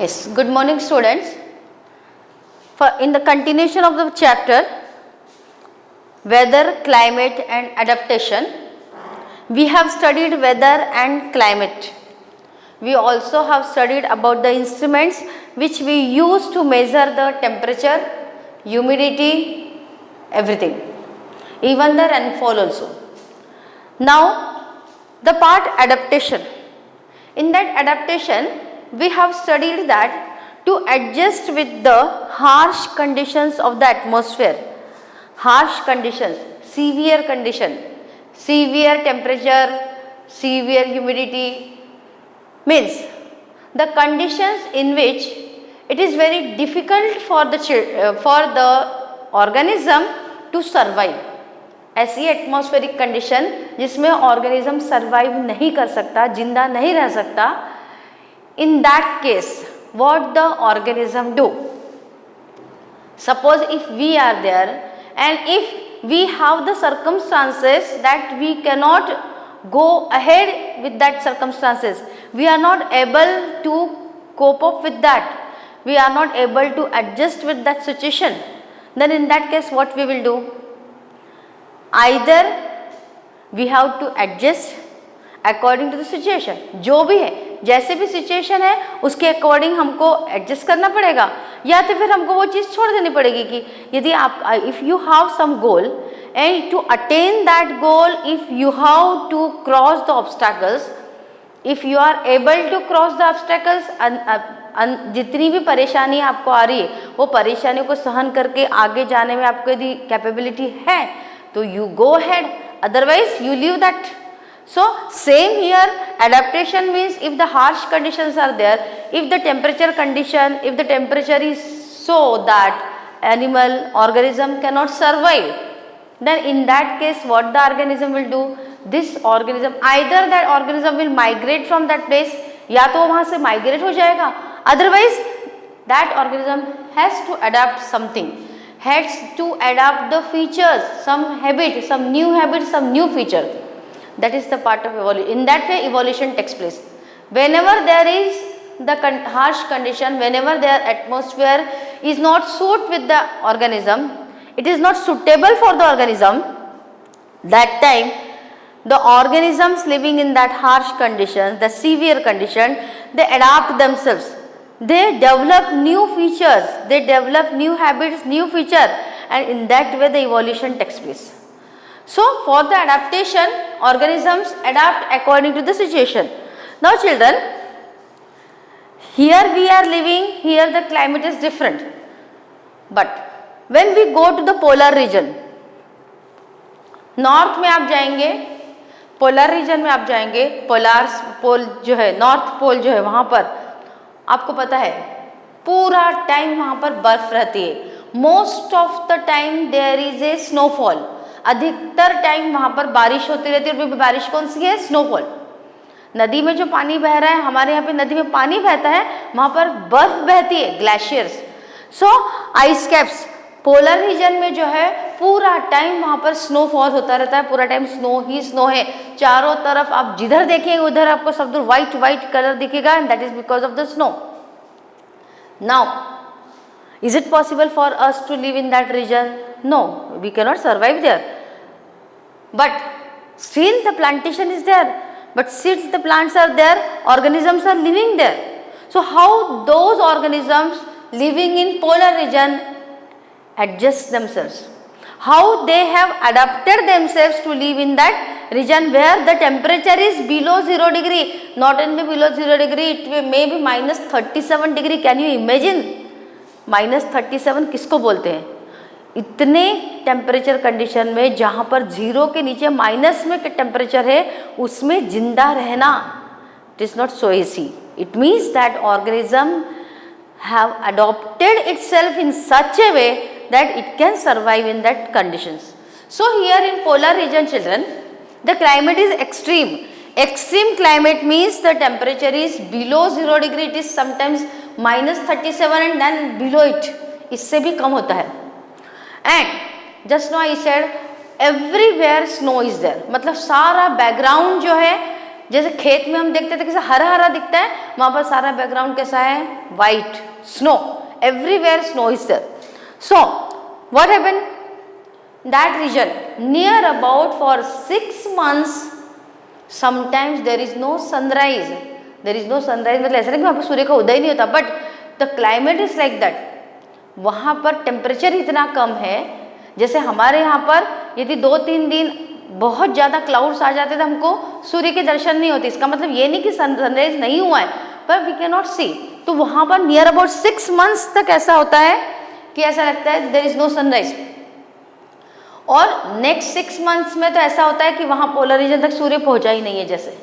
Yes, good morning students. In the continuation of the chapter weather, climate and adaptation, we have studied weather and climate. We also have studied about the instruments which we use to measure the temperature, humidity, everything, even the rainfall also. Now the part adaptation. In that adaptation, we have studied that to adjust with the harsh conditions of the atmosphere, harsh conditions, severe condition, severe temperature, severe humidity, means the conditions in which it is very difficult for the organism to survive. ऐसी atmospheric condition जिसमें organism survive नहीं कर सकता, जिंदा नहीं रह सकता. In that case, what the organism do? Suppose if we are there and if we have the circumstances that we cannot go ahead with that circumstances, we are not able to cope up with that, we are not able to adjust with that situation, then in that case what we will do? Either we have to adjust according to the situation, जो भी है, जैसे भी situation है उसके according हमको adjust करना पड़ेगा, या तो फिर हमको वो चीज़ छोड़ देनी पड़ेगी कि यदि आप if you have some goal and to attain that goal, if you have to cross the obstacles, if you are able to cross the obstacles, जितनी भी परेशानी आपको आ रही है वो परेशानियों को सहन करके आगे जाने में आपको यदि कैपेबिलिटी है तो you go ahead, otherwise you leave that. So same here, adaptation means if the harsh conditions are there, if the temperature condition, if the temperature is so that animal organism cannot survive, then in that case what the organism will do? This organism, either that organism will migrate from that place, या तो वहाँ से migrate हो जाएगा, otherwise that organism has to adapt something, has to adapt the features, some habit, some new feature. That is the part of evolution. In that way evolution takes place. Whenever there is the harsh condition, whenever their atmosphere is not suit with the organism, it is not suitable for the organism, that time the organisms living in that harsh condition, the severe condition, they adapt themselves. They develop new features, they develop new habits, new feature, and in that way the evolution takes place. So for the adaptation, organisms adapt according to the situation. Now children, here we are living, here the climate is different, but when we go to the polar region, north में आप जाएंगे, polar region में आप जाएंगे, polar पोल जो है, north pole जो है, वहाँ पर आपको पता है पूरा टाइम वहाँ पर बर्फ रहती है. Most of the time there is a snowfall, अधिकतर टाइम वहाँ पर बारिश होती रहती है. और बारिश कौन सी है? स्नोफॉल. नदी में जो पानी बह रहा है, हमारे यहाँ पे नदी में पानी बहता है, वहाँ पर बर्फ बहती है, ग्लेशियर्स. सो आइस कैप्स, पोलर रीजन में जो है पूरा टाइम वहाँ पर स्नोफॉल होता रहता है, पूरा टाइम स्नो ही स्नो है. चारों तरफ आप जिधर देखेंगे उधर आपको सब वाइट वाइट कलर दिखेगा, and that is because of the snow. Now is it possible for us to live in that region? No, we can not survive there, but still the plantation is there, but still the plants are there, organisms are living there. So how those organisms living in polar region adjust themselves, how they have adapted themselves to live in that region where the temperature is below 0 degree, not only below 0 degree, it may be minus 37 degree. Can you imagine? minus 37 किसको बोलते हैं? इतने temperature condition में जहाँ पर zero के नीचे minus में टेम्परेचर है, उसमें जिंदा रहना, it is not so easy. It means that organism have adopted itself in such a way that it can survive in that conditions. So here in polar region children, the climate is extreme. Extreme climate means the temperature is below 0 degree, it is sometimes minus 37 and then below it, इससे भी कम होता है. And just no I said everywhere snow is there, मतलब सारा background जो है जैसे खेत में हम देखते थे कैसे हरा हरा दिखता है, वहाँ पर सारा बैकग्राउंड कैसा है, white, snow, everywhere snow is there. So what happened, that region near about for 6 months sometimes there is no sunrise. There is no sunrise मतलब ऐसा नहीं कि वहाँ पर सूर्य का उदय नहीं होता, but the climate is like that. वहाँ पर टेम्परेचर इतना कम है, जैसे हमारे यहाँ पर यदि 2-3 दिन बहुत ज़्यादा क्लाउड्स आ जाते तो हमको सूर्य के दर्शन नहीं होते. इसका मतलब ये नहीं कि सनराइज नहीं हुआ है, पर वी कैन नॉट सी. तो वहाँ पर नियर अबाउट 6 months तक ऐसा होता है कि ऐसा लगता है देयर इज नो सनराइज. और नेक्स्ट 6 months में तो ऐसा होता है कि वहाँ पोलर रीजन तक सूर्य पहुँचा ही नहीं है जैसे.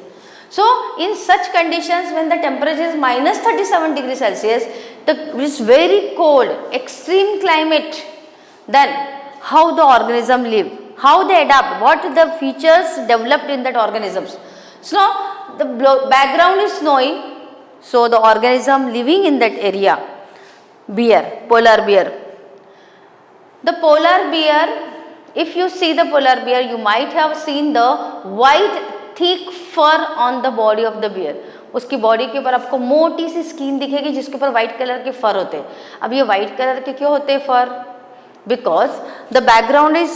So in such conditions when the temperature is -37 degrees Celsius, it is very cold, extreme climate, then how the organism live, how they adapt, what the features developed in that organisms. So the background is snowy, so the organism living in that area, bear, polar bear. The polar bear, if you see the polar bear, you might have seen the white thick fur on the body of the bear. उसकी body के ऊपर आपको मोटी सी skin दिखेगी जिसके ऊपर white colour के फर होते हैं. अब ये वाइट कलर के क्यों होते हैं fur, because the background is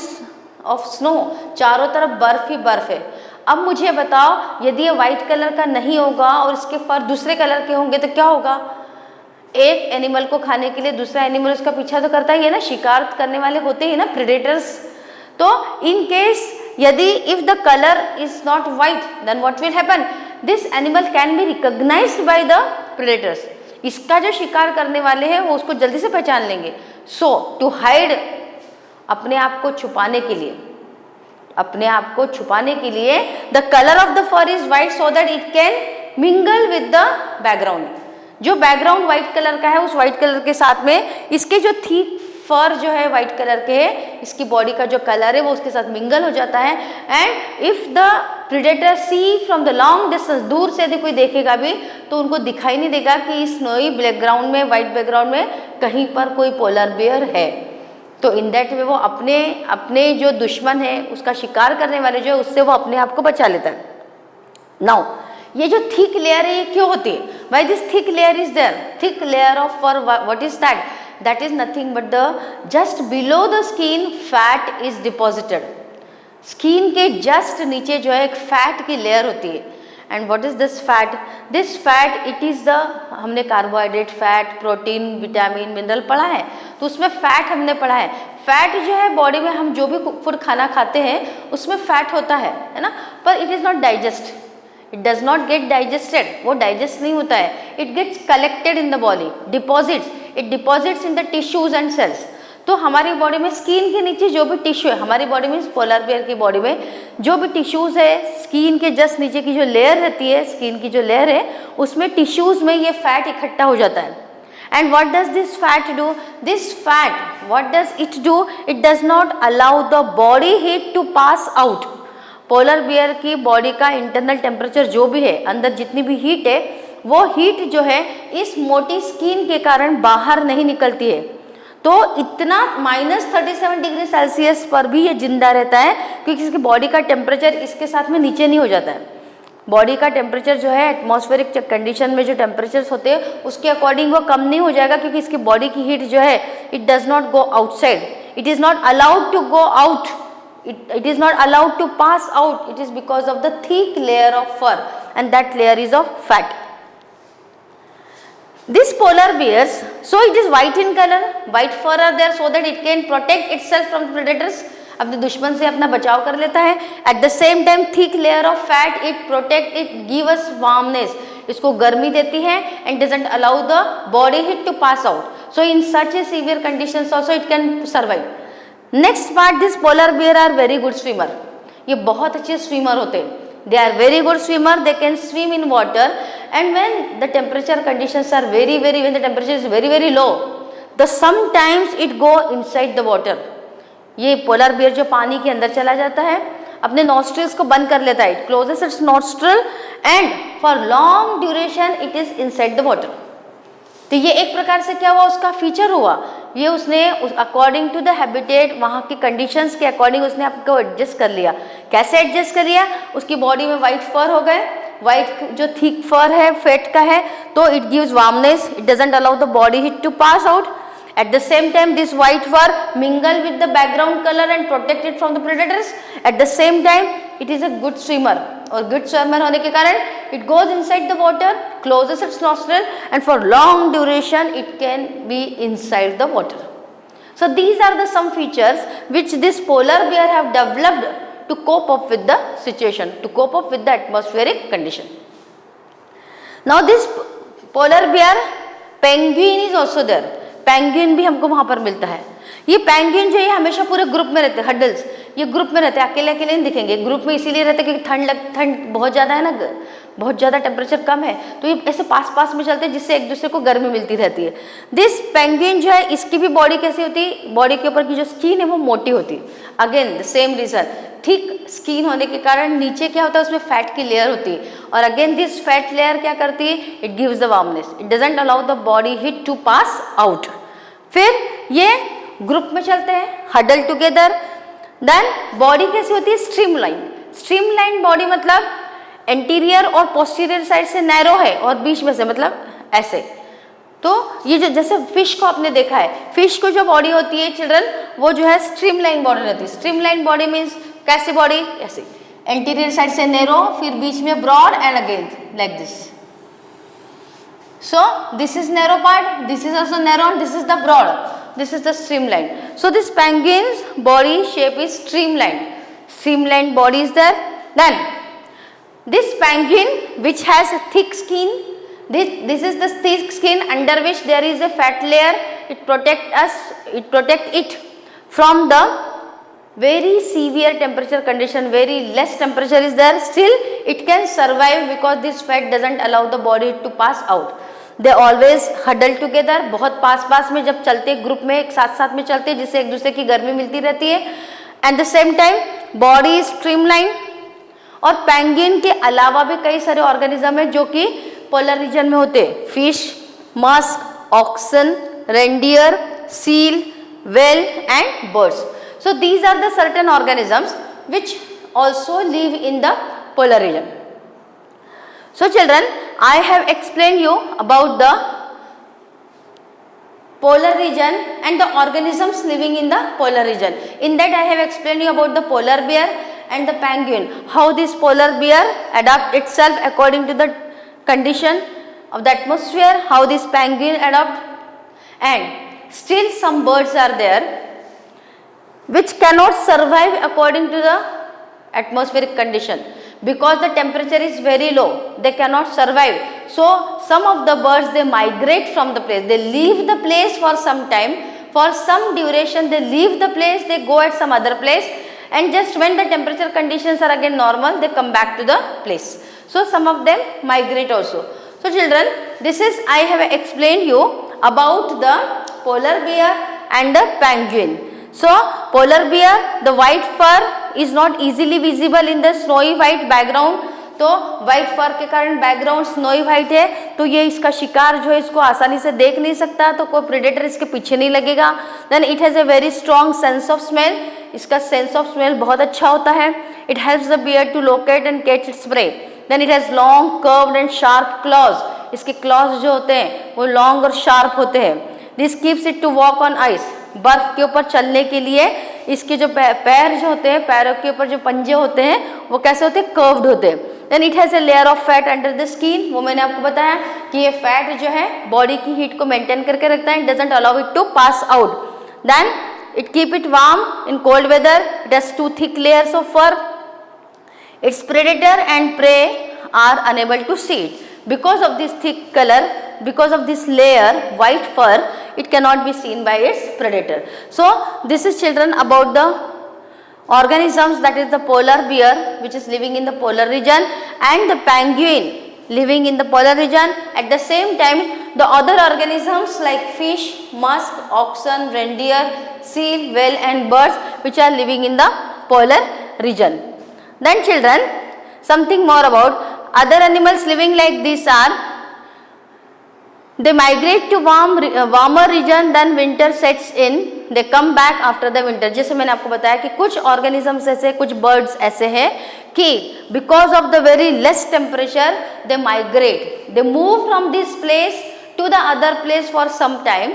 of snow, चारों तरफ बर्फ ही बर्फ है. अब मुझे बताओ यदि ये वाइट कलर का नहीं होगा और इसके फर दूसरे कलर के होंगे तो क्या होगा. एक एनिमल को खाने के लिए दूसरा एनिमल उसका पीछा तो करता ही है ना, शिकार करने वाले होते हैं ना, प्रेडेटर्स. तो इन केस यदि if the colour is not white then what will happen, this animal can be recognized by the predators. इसका जो शिकार करने वाले हैं वो उसको जल्दी से पहचान लेंगे. सो टू हाइड, अपने आप को छुपाने के लिए, अपने आप को छुपाने के लिए the colour of the fur is white so that it can mingle with the background. जो बैकग्राउंड व्हाइट कलर का है उस व्हाइट कलर के साथ में इसके जो थिक फर जो है व्हाइट कलर के है, इसकी बॉडी का जो कलर है वो उसके साथ मिंगल हो जाता है. And if the predator see from the long distance, दूर से यदि कोई देखेगा भी तो उनको दिखाई नहीं देगा कि इस स्नोई बैकग्राउंड में, व्हाइट बैकग्राउंड में कहीं पर कोई पोलर बेयर है. तो इन दैट वे वो अपने अपने जो दुश्मन है उसका शिकार करने वाले जो है उससे वो अपने आप को बचा लेता है. नाउ ये जो थिक लेयर है ये क्यों होती है, why this thick layer is there, thick layer of fur, what is that, that is nothing but the just below the skin fat is deposited. Skin के जस्ट नीचे जो है एक फैट की लेयर होती है. And what is this fat, this fat it is the, हमने carbohydrate, fat, protein, vitamin, mineral पढ़ा है, तो उसमें फैट हमने पढ़ा है. फैट जो है बॉडी में हम जो भी फूड खाना खाते हैं उसमें फैट होता है ना, पर it is not digest, it does not get digested, वो डाइजेस्ट नहीं होता है. It gets collected in the body, deposits, it deposits in the tissues and cells. तो हमारी बॉडी में स्किन के नीचे जो भी टिश्यू है, हमारी बॉडी में, पोलर बेयर की बॉडी में जो भी टिश्यूज है, स्किन के जस्ट नीचे की जो लेयर रहती है, स्किन की जो लेयर है उसमें टिश्यूज में ये फैट इकट्ठा हो जाता है. And what does this fat do, this fat what does it do, it does not allow the body heat to pass out. Polar bear की बॉडी का इंटरनल टेम्परेचर जो भी है, अंदर जितनी भी हीट है, वो हीट जो है इस मोटी स्किन के कारण बाहर नहीं निकलती है. तो इतना -37 डिग्री सेल्सियस पर भी ये जिंदा रहता है क्योंकि इसकी बॉडी का टेम्परेचर इसके साथ में नीचे नहीं हो जाता है. बॉडी का टेम्परेचर जो है एटमॉस्फेरिक कंडीशन में जो टेम्परेचर्स होते हैं उसके अकॉर्डिंग वो कम नहीं हो जाएगा क्योंकि इसकी बॉडी की हीट जो है it does not go outside, it is not allowed to go out, it is not allowed to pass out. It is because of the thick layer of fur and that layer is of fat. This polar bears, so it is white in color, white fur are there so that it can protect itself from predators, अपने दुश्मन से अपना बचाव कर लेता है. At the same time thick layer of fat it protect, it give us warmness, इसको गर्मी देती है and doesn't allow the body heat to pass out. So in such a severe conditions also it can survive. Next part, this polar bear are very good swimmer. ये बहुत अच्छे swimmer होते हैं. They are very good swimmer, they can swim in water and when the temperature conditions are very when the temperature is very very low, the sometimes it go inside the water. ये polar bear जो पानी के अंदर चला जाता है, अपने nostrils को बंद कर लेता है, it closes its nostril and for long duration it is inside the water. तो ये एक प्रकार से क्या हुआ, उसका फीचर हुआ. ये उसने अकॉर्डिंग टू द हैबिटेट, वहाँ की कंडीशंस के अकॉर्डिंग उसने आपको एडजस्ट कर लिया. कैसे एडजस्ट कर लिया, उसकी बॉडी में वाइट फर हो गए, वाइट जो थिक फर है फेट का है, तो it gives warmness, it doesn't allow the body heat to pass out. At the same time, this white fur mingle with the background color and protect it from the predators. At the same time, it is a good swimmer, और good swimmer होने के कारण it goes inside the water, closes its nostril, and for long duration it can be inside the water. So these are the some features which this polar bear have developed to cope up with the situation, to cope up with the atmospheric condition. Now this polar bear penguin is also there. Penguin भी हमको वहाँ पर मिलता है. ये penguin जो है हमेशा पूरे ग्रुप में रहते हैं, हडल्स, ये ग्रुप में रहते हैं, अकेले अकेले नहीं दिखेंगे. ग्रुप में इसीलिए रहते हैं क्योंकि ठंड बहुत ज़्यादा है ना, बहुत ज़्यादा टेम्परेचर कम है, तो ये ऐसे पास पास में चलते हैं जिससे एक दूसरे को गर्मी मिलती रहती है. दिस पेंगुइन जो है इसकी भी बॉडी कैसी होती है, बॉडी के ऊपर की जो स्किन है वो मोटी होती है. Again the same reason, thick skin होने के कारण नीचे क्या होता है उसमें फैट की लेयर होती है, और अगेन दिस फैट लेयर क्या करती है, it gives the warmness, it doesn't allow the body heat to pass out. फिर ये ग्रुप में चलते हैं, हडल टुगेदर. देन बॉडी कैसी होती है, स्ट्रीमलाइन. स्ट्रीमलाइन बॉडी मतलब एंटीरियर और पोस्टीरियर साइड से नैरो है और बीच में से मतलब ऐसे. तो ये जो जैसे फिश को आपने देखा है, फिश को जो बॉडी होती है चिल्ड्रन, वो जो है स्ट्रीमलाइन बॉडी रहती है. स्ट्रीमलाइन बॉडी मीन्स कैसी बॉडी, ऐसे एंटीरियर साइड से नैरो, फिर बीच में broad and again like this. So this is narrow part, this is also narrow, and this is the broad, this is the streamline. So this penguin's body shape is streamline. Streamline body is there. Then this penguin which has a thick skin, this is the thick skin under which there is a fat layer. It protect it from the very severe temperature condition. Very less temperature is there, still it can survive because this fat doesn't allow the body to pass out. They always huddle together, बहुत पास पास में जब चलते group में एक साथ साथ में चलते जिससे एक दूसरे की गर्मी मिलती रहती है. Eight the same time body streamline. और पेंगुइन के अलावा भी कई सारे ऑर्गेनिज्म है जो कि पोलर रीजन में होते हैं. Fish, musk, oxen, reindeer, seal, whale and birds. So these are the certain organisms which also live in the polar region. So children, I have explained you about the polar region and the organisms living in the polar region. In that I have explained you about the polar bear and the penguin, how this polar bear adapt itself according to the condition of the atmosphere, how this penguin adapt, and still some birds are there which cannot survive according to the atmospheric condition because the temperature is very low, they cannot survive. So some of the birds, they migrate from the place, they leave the place for some time, for some duration they leave the place, they go at some other place, and just when the temperature conditions are again normal, they come back to the place. So some of them migrate also. So children, this is I have explained you about the polar bear and the penguin. So polar bear, the white fur is not easily visible in the snowy white background. तो white फर के कारण background snowy white है, तो ये इसका शिकार जो है इसको आसानी से देख नहीं सकता, तो कोई प्रेडेटर इसके पीछे नहीं लगेगा. Then it has a very strong sense of smell, इसका सेंस ऑफ स्मेल बहुत अच्छा होता है. It helps the bear to locate and catch its prey. Then it has long curved and sharp claws, इसके क्लॉज जो होते हैं वो लॉन्ग और शार्प होते हैं. This keeps it to walk on ice, बर्फ के ऊपर चलने के लिए इसके जो पैर जो होते हैं, पैरों के ऊपर जो पंजे होते हैं वो कैसे होते हैं, कर्व्ड होते हैं. Then it has a layer of fat under the skin, वो मैंने आपको बताया कि ये फैट जो है बॉडी की हीट को मेंटेन करके रखता है, doesn't allow it to pass out. Then it keep it warm in cold weather. It has 2 thick layers of fur. Its predator and prey are unable to see it. Because of this thick color, because of this layer, white fur, it cannot be seen by its predator. So this is children about the organisms, that is the polar bear which is living in the polar region and the penguin living in the polar region. At the same time the other organisms like fish, musk, oxen, reindeer, seal, whale and birds which are living in the polar region. Then children, something more about other animals living like this are, they migrate to warmer region, then winter sets in, they come back after the winter. जैसे मैंने आपको बताया कि कुछ organisms ऐसे, कुछ birds ऐसे हैं कि because of the very less temperature they migrate, they move from this place to the other place for some time.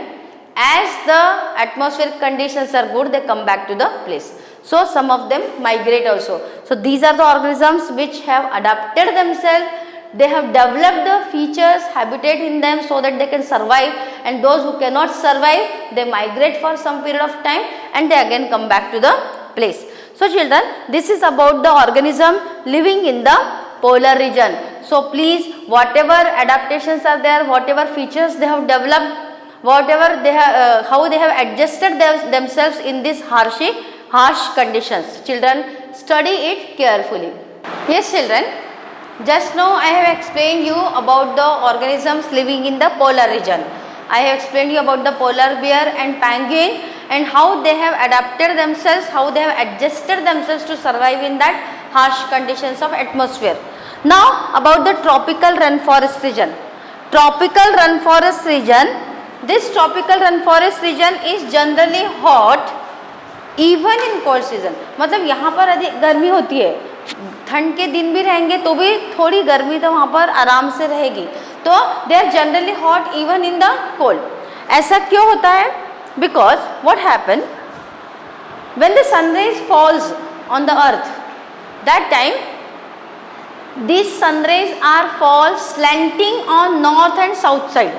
As the atmospheric conditions are good, they come back to the place. So some of them migrate also. So these are the organisms which have adapted themselves. They have developed the features, habitat in them so that they can survive, and those who cannot survive, they migrate for some period of time and they again come back to the place. So children, this is about the organism living in the polar region. So please, whatever adaptations are there, whatever features they have developed, whatever they have, how they have adjusted themselves in these harsh conditions, children, study it carefully. Yes children, just now I have explained you about the organisms living in the polar region. I have explained you about the polar bear and penguin and how they have adapted themselves, how they have adjusted themselves to survive in that harsh conditions of atmosphere. Now about the tropical rainforest region. Tropical rainforest region, this tropical rainforest region is generally hot even in cold season. मतलब यहाँ पर अधिक गर्मी होती है, ठंड के दिन भी रहेंगे तो भी थोड़ी गर्मी तो वहाँ पर आराम से रहेगी, तो they are generally hot even in the cold. ऐसा क्यों होता है? Because what happen when the sun rays falls on the earth, that time these sun rays are fall slanting on north and south side.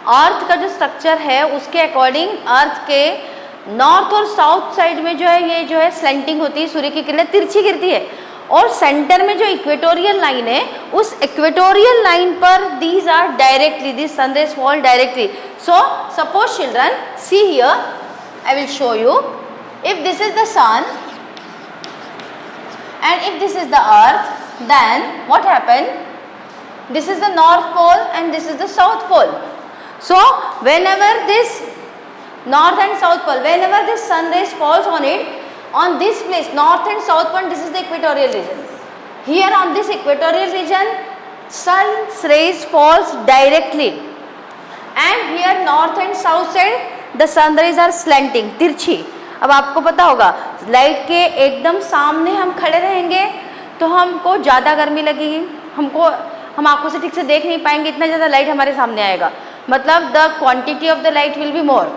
अर्थ का जो structure है उसके according अर्थ के north और साउथ साइड में जो है ये जो है स्लैंटिंग होती है, सूर्य की किरणें तिरछी गिरती है, और सेंटर में जो इक्वेटोरियल लाइन है उस इक्वेटोरियल लाइन पर these are directly, this sun rays fall directly. So suppose children, see here, I will show you. If this is the sun and if this is the earth, then what happened? This is the north pole and this is the south pole. So whenever this north and south pole, whenever this sun rays falls on it, on this place, north and south pole, this is the equatorial region. Here on this equatorial region, sun's rays falls directly, and here north and south side the sun rays are slanting, तिरछी. अब आपको पता होगा light के एकदम सामने हम खड़े रहेंगे तो हमको ज़्यादा गर्मी लगेगी, हम आंखों से ठीक से देख नहीं पाएंगे, इतना ज़्यादा लाइट हमारे सामने आएगा. मतलब the quantity of the light will be more.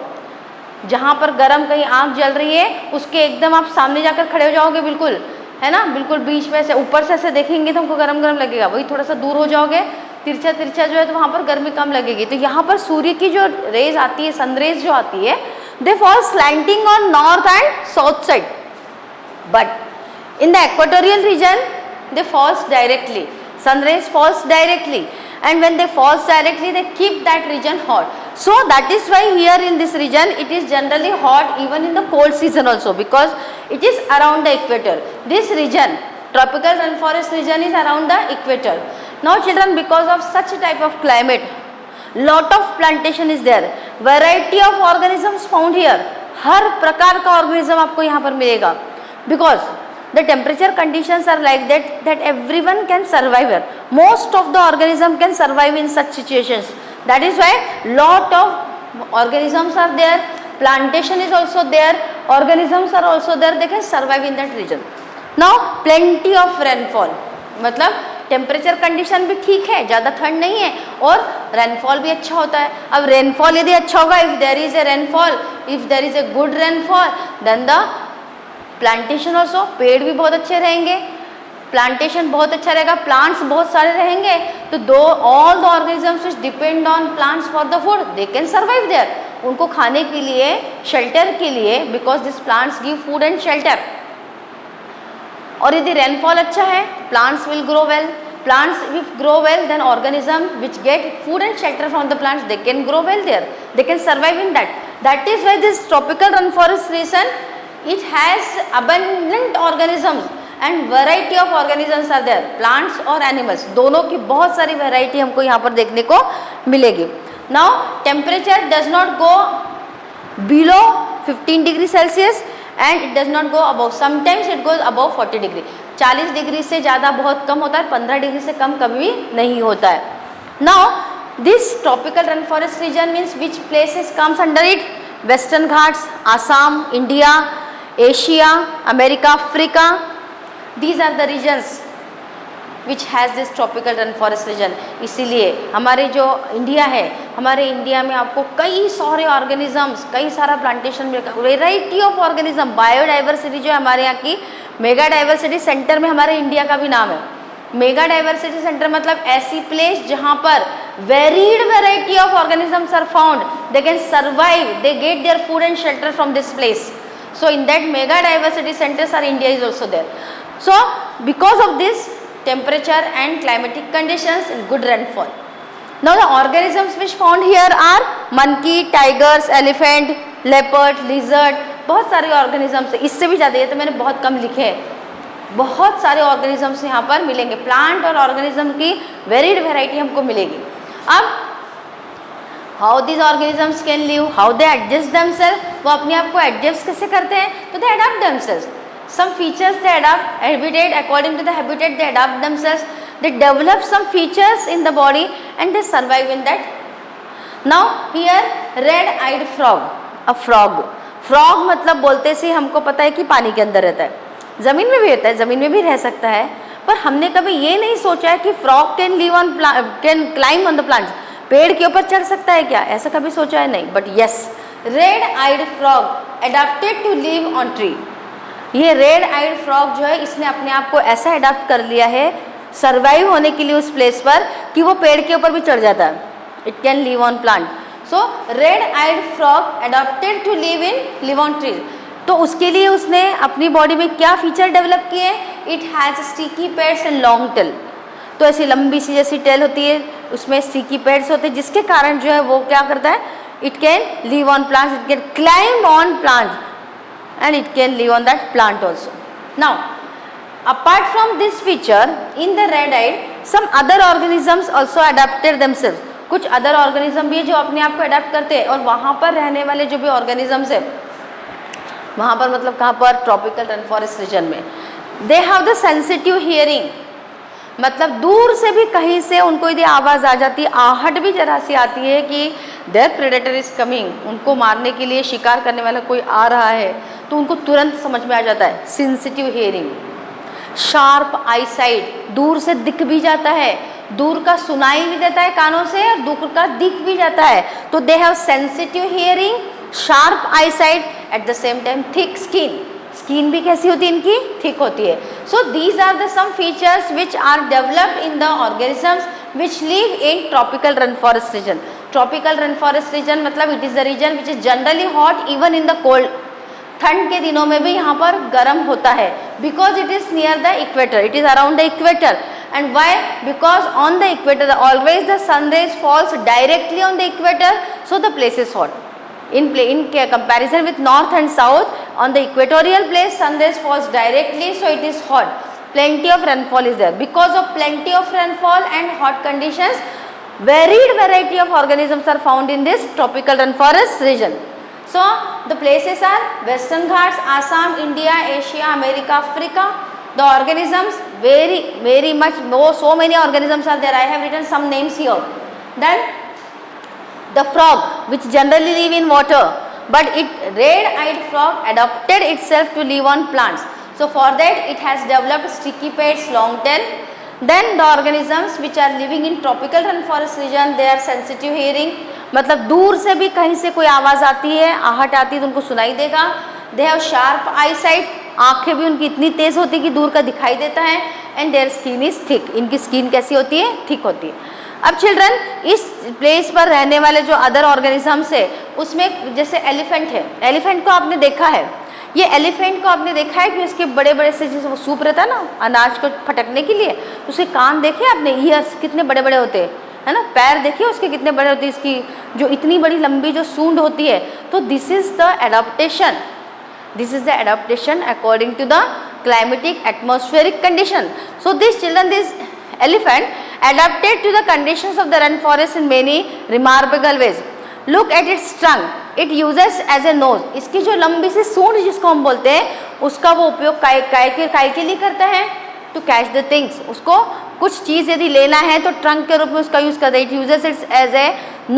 जहाँ पर गर्म कहीं आँख जल रही है उसके एकदम आप सामने जाकर खड़े हो जाओगे, बिल्कुल है ना, बिल्कुल बीच में से ऊपर से ऐसे देखेंगे तो हमको गरम गरम लगेगा. वही थोड़ा सा दूर हो जाओगे तिरछा तिरछा जो है तो वहाँ पर गर्मी कम लगेगी. तो यहाँ पर सूर्य की जो रेज आती है, सनरेज जो आती है, they fall slanting on north and south side, but in the equatorial region they falls directly, sun rays falls directly, and when they falls directly they keep that region hot. So that is why here in this region it is generally hot even in the cold season also, because it is around the equator. This region, tropical rainforest region, is around the equator. Now children, because of such a type of climate, lot of plantation is there, variety of organisms found here, हर प्रकार का organism आपको यहाँ पर मिलेगा, because the temperature conditions are like that everyone can survive here. Most of the organism can survive in such situations. That is why lot of organisms are there, plantation is also there, organisms are also there, they can survive in that region. Now plenty of rainfall, मतलब temperature condition भी ठीक है, ज़्यादा ठंड नहीं है, और rainfall भी अच्छा होता है. अब रेनफॉल यदि अच्छा होगा, if there is a rainfall, if there is a good rainfall, then the plantation also, पेड़ भी बहुत अच्छे रहेंगे, प्लांटेशन बहुत अच्छा रहेगा, प्लांट्स बहुत सारे रहेंगे, तो all the organisms which depend on plants for the food, they can survive there. उनको खाने के लिए, शेल्टर के लिए, because this plants give food and shelter. और यदि रेनफॉल अच्छा है, plants will grow well, plants if grow well, then organism which get food and shelter from the plants, they can grow well there, they can survive in that. That is why this tropical rainforest region, it has abundant organisms and variety of organisms are there, plants और animals, दोनों की बहुत सारी variety हमको यहाँ पर देखने को मिलेगी. Now temperature does not go below 15 degree Celsius and it does not go above, sometimes it goes above 40 degree. 40 degree से ज़्यादा बहुत कम होता है, 15 डिग्री से कम कभी नहीं होता है. Now this tropical rainforest region means which places comes under it? Western Ghats, Assam, India, Asia, America, Africa, these are the regions which has this tropical rain forest region. इसीलिए हमारे जो इंडिया है, हमारे इंडिया में आपको कई सारे ऑर्गेनिजम्स, कई सारा प्लांटेशन मिलेगा, वेराइटी ऑफ ऑर्गेनिज्म, बायोडाइवर्सिटी जो है हमारे यहाँ की मेगा डाइवर्सिटी सेंटर में हमारे इंडिया का भी नाम है। मेगा डाइवर्सिटी सेंटर मतलब ऐसी प्लेस जहाँ पर varied variety of organisms are found, they can survive, they get their food and shelter from this place. So in that mega diversity centers are India is also there. So because of this temperature and climatic conditions and good rainfall. Now the organisms which found here are monkey, tigers, elephant, leopard, lizard. बहुत सारे organisms है, इससे भी ज़्यादा, ये तो मैंने बहुत कम लिखे हैं. बहुत सारे organisms यहाँ पर मिलेंगे. प्लांट और ऑर्गेनिज्म की वेरिड वेराइटी हमको मिलेगी. अब how this organisms can live, how they adjust themself, वो अपने आप को एडजस्ट कैसे करते हैं, तो they adopt themself. Some features they adopt, habitat, according to the habitat they adopt themself, they develop some features in the body and they survive in that. Now here red eyed frog, a frog. Frog मतलब बोलते से हमको पता है कि पानी के अंदर रहता है, ज़मीन में भी रहता है, ज़मीन में भी रह सकता है, पर हमने कभी ये नहीं सोचा है कि frog can live on can climb on the plants. पेड़ के ऊपर चढ़ सकता है क्या, ऐसा कभी सोचा है नहीं. But yes, red eyed frog adapted to live on tree. ये रेड आइड फ्रॉग जो है इसने अपने आप को ऐसा एडाप्ट कर लिया है सर्वाइव होने के लिए उस प्लेस पर कि वो पेड़ के ऊपर भी चढ़ जाता है. It can live on plant. So red eyed frog adapted to live on trees. तो उसके लिए उसने अपनी बॉडी में क्या फीचर डेवलप किए. It has sticky pads and long tail. तो ऐसी लंबी सी जैसी टेल होती है, उसमें स्टिकी पैड्स होते हैं, जिसके कारण जो है वो क्या करता है, it can live on plants, it can climb on plants and it can live on that plant also. Now apart from this feature in the red eyed some other organisms also adapted themselves. कुछ other organism भी है जो अपने आप को adapt करते हैं, और वहाँ पर रहने वाले जो भी ऑर्गेनिजम्स है, वहाँ पर मतलब कहाँ पर, ट्रॉपिकल रन फॉरेस्ट रीजन में, they have the sensitive hearing. मतलब दूर से भी कहीं से उनको यदि आवाज़ आ जाती है, आहट भी जरा सी आती है कि देयर प्रेडेटर इज कमिंग, उनको मारने के लिए शिकार करने वाला कोई आ रहा है, तो उनको तुरंत समझ में आ जाता है. Sensitive hearing. शार्प आई साइट, दूर से दिख भी जाता है, दूर का सुनाई भी देता है कानों से, और दूर का दिख भी जाता है. तो they have sensitive hearing, sharp eyesight, at the same time thick skin. Skin भी कैसी होती है इनकी, थिक होती है. So these are the some features which are developed in the organisms which live in tropical rain forest region. Tropical rain forest region मतलब it is the region which is generally hot even in the cold. ठंड के दिनों में भी यहाँ पर गर्म होता है, because it is near the equator, it is around the equator. And why? Because on the equator always the sun rays falls directly on the equator, so the place is hot. In comparison with north and south, on the equatorial place sun rays falls directly, so it is hot. Plenty of rainfall is there. Because of plenty of rainfall and hot conditions, varied variety of organisms are found in this tropical rainforest region. So the places are Western Ghats, Assam, India, Asia, America, Africa. The organisms very much, so many organisms are there. I have written some names here. Then the frog, which generally live in water, but red-eyed frog adapted itself to live on plants. So for that it has developed sticky pads, long tail. Then the organisms which are living in tropical rainforest region, they are sensitive hearing. मतलब दूर से भी कहीं से कोई आवाज़ आती है, आहट आती है तो उनको सुनाई देगा. They have sharp eyesight, आँखें भी उनकी इतनी तेज़ होती है कि दूर का दिखाई देता है. And their skin is thick, इनकी स्किन कैसी होती है, थिक होती है. अब चिल्ड्रन, इस प्लेस पर रहने वाले जो अदर ऑर्गेनिजम्स है उसमें जैसे एलिफेंट है. एलिफेंट को आपने देखा है, ये एलिफेंट को आपने देखा है कि उसके बड़े बड़े से जैसे वो सूप रहता है ना अनाज को फटकने के लिए, उसके कान देखे आपने, ईयर्स कितने बड़े बड़े होते हैं, है ना. पैर देखिए उसके कितने बड़े होते हैं, इसकी जो इतनी बड़ी लंबी जो सूंड होती है. तो this is the adaptation. This is the adaptation according to the climatic atmospheric condition. So this children, this elephant adapted to the conditions of the rainforest in many remarkable ways. Look at its trunk. It uses as a nose. इसकी जो लंबी सी सूंड जिसको हम बोलते हैं, उसका वो उपयोग काय के लिए करता है, to catch the things. उसको कुछ चीज़ यदि लेना है तो ट्रंक के रूप में उसका यूज़ करता है. It uses it as a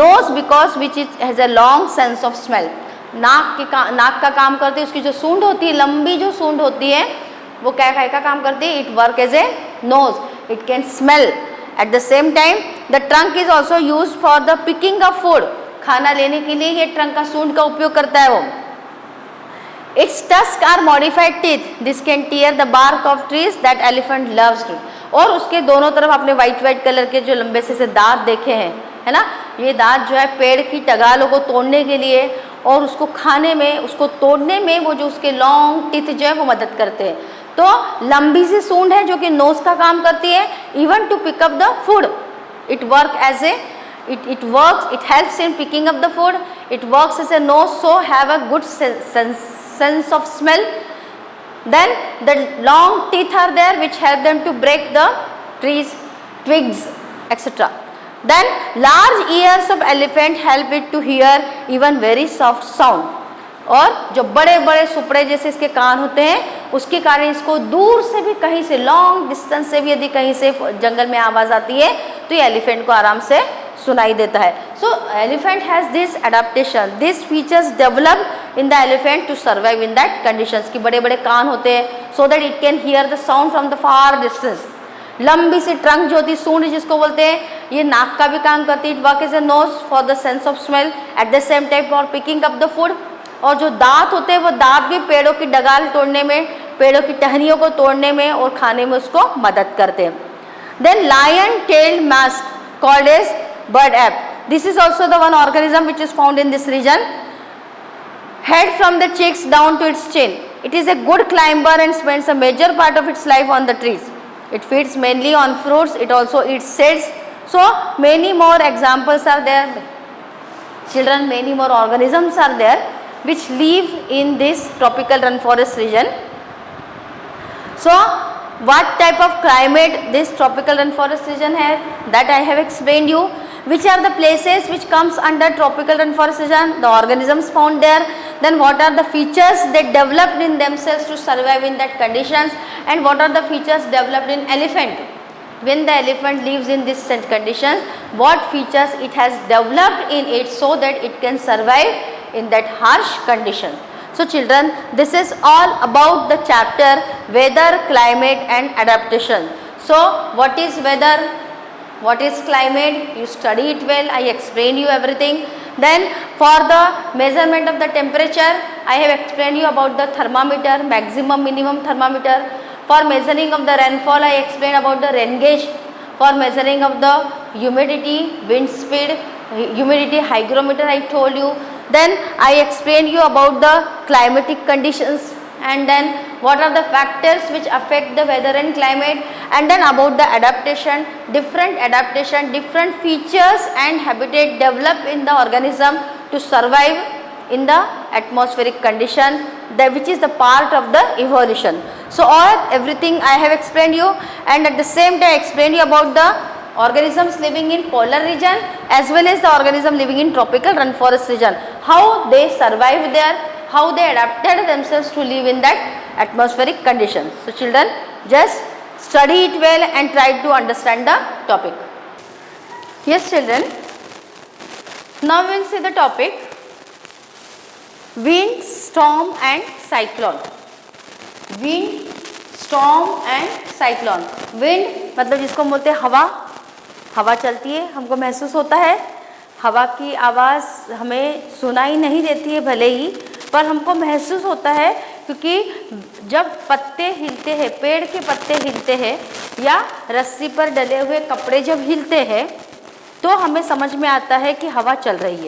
nose because which it has a long sense of smell. नाक का काम करती है, उसकी जो सूंड होती है, लंबी जो सूंड होती है, वो क्या का काम करती है? It work as a nose, it can smell. At the same time the trunk is also use for the picking of food, खाना लेने के लिए ये ट्रंक का सूंड का उपयोग करता है वो। Its tusk are modified teeth, this can tear the bark of trees that elephant loves to. और उसके दोनों तरफ आपने व्हाइट कलर के जो लंबे से दांत देखे हैं, है ना, ये दांत जो है पेड़ की टगालों को तोड़ने के लिए और उसको खाने में, उसको तोड़ने में वो जो उसके लॉन्ग टीथ जो है वो मदद करते हैं। तो लंबी सी सूंड है जो कि नोज का काम करती है, even to pick up the food. It work as a it helps in picking up the food, it works as a nose, so have a good sense of smell. Then the long teeth are there which help them to break the trees, twigs, etc. Then large ears of elephant help it to hear even very soft sound. और जो बड़े बड़े सुपड़े जैसे इसके कान होते हैं, उसके कारण इसको दूर से भी, कहीं से लॉन्ग डिस्टेंस से भी यदि कहीं से जंगल में आवाज़ आती है तो ये एलिफेंट को आराम से सुनाई देता है। So elephant has this adaptation, this features develop in the elephant to survive in that conditions. की बड़े बड़े कान होते हैं so that it can hear the sound from the far distance. लंबी सी ट्रंक जो होती है, सूंड जिसको बोलते हैं, ये नाक का भी काम करती है, it work as a nose for the sense of smell, at the same time for picking up the food. और जो दांत होते हैं वो दांत भी पेड़ों की डगाल तोड़ने में, पेड़ों की टहनियों को तोड़ने में और खाने में उसको मदद करते हैं। Then lion tailed macaque called as bird ape, this is also the one organism which is found in this region. Head from the cheeks down to its chin, it is a good climber and spends a major part of its life on the trees. It feeds mainly on fruits, it also eats seeds. So many more examples are there, children, many more organisms are there which live in this tropical rainforest region. So what type of climate this tropical rainforest region has, that I have explained you. Which are the places which comes under tropical rainforest region, the organisms found there, then what are the features they developed in themselves to survive in that conditions, and what are the features developed in elephant. When the elephant lives in this conditions, what features it has developed in it so that it can survive in that harsh condition. So children, this is all about the chapter weather, climate and adaptation. So what is weather? What is climate? You study it well, I explained you everything. Then for the measurement of the temperature, I have explained you about the thermometer, maximum minimum thermometer. For measuring of the rainfall, I explained about the rain gauge. For measuring of the humidity, wind speed, humidity hygrometer I told you. Then I explained you about the climatic conditions, and then what are the factors which affect the weather and climate, and then about the adaptation, different features and habitat develop in the organism to survive in the atmospheric condition, which is the part of the evolution. So everything I have explained you, and at the same time I explained you about the organisms living in polar region as well as the organism living in tropical rainforest region, how they survive there, how they adapted themselves to live in that atmospheric conditions. So children, just study it well and try to understand the topic. Yes children, now we will see the topic wind, storm and cyclone. Wind, storm and cyclone. Wind मतलब जिसको बोलते हैं हवा, हवा चलती है, हमको महसूस होता है, हवा की आवाज़ हमें सुनाई नहीं देती है भले ही, पर हमको महसूस होता है, क्योंकि जब पत्ते हिलते हैं, पेड़ के पत्ते हिलते हैं या रस्सी पर डले हुए कपड़े जब हिलते हैं तो हमें समझ में आता है कि हवा चल रही